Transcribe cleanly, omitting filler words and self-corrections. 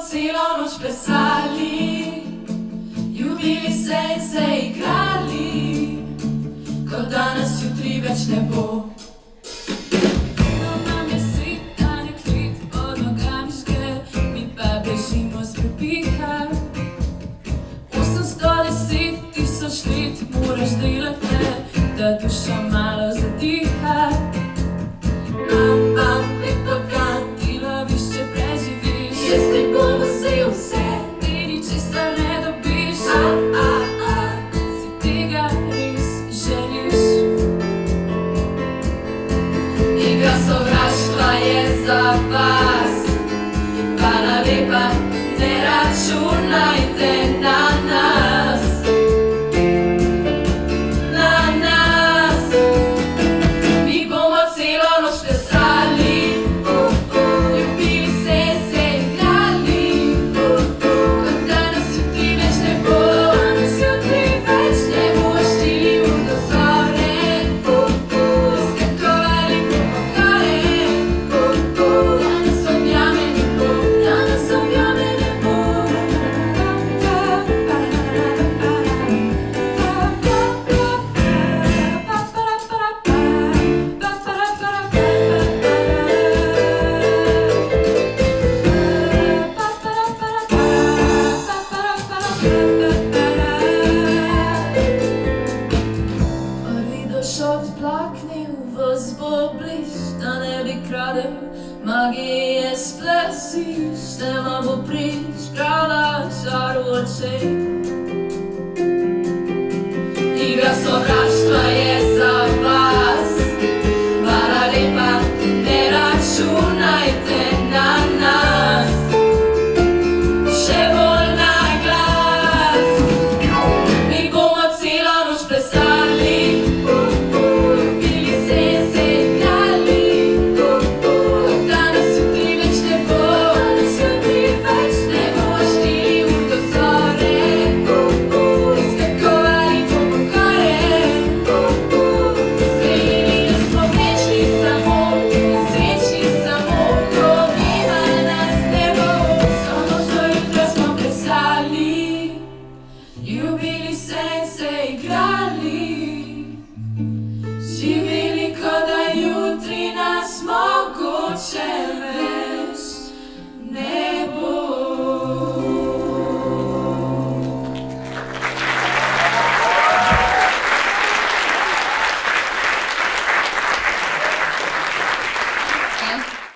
celo noč plesali, ljubili se in se igrali, kot danes jutri več ne bo. Nam je svitanje klit pod nogami škret, mi pa bežimo z prepiha. 810 000 let moraš delati, da duša malo zadiha. Lepo ti loviš, če preživiš, jaz te bom vzel vse, ti ničesar ne dobiš. Si tega res želiš? Igra sovraštva je za vas, hvala lepa, ne računajte na nas. Mi bomo celo noč plesali, ljubili se in se igrali, kot danes jutri več ne bo. Danes jutri več ne bo, štiri ur do zore, skakovali po gore. Danes objame ne bo, danes objame ne bo. Prvi doš odplaknil, ves bo bliž, da ne bi kradel magije splesiš, tema bo prižgala žar v očeh. Igra sovraštva je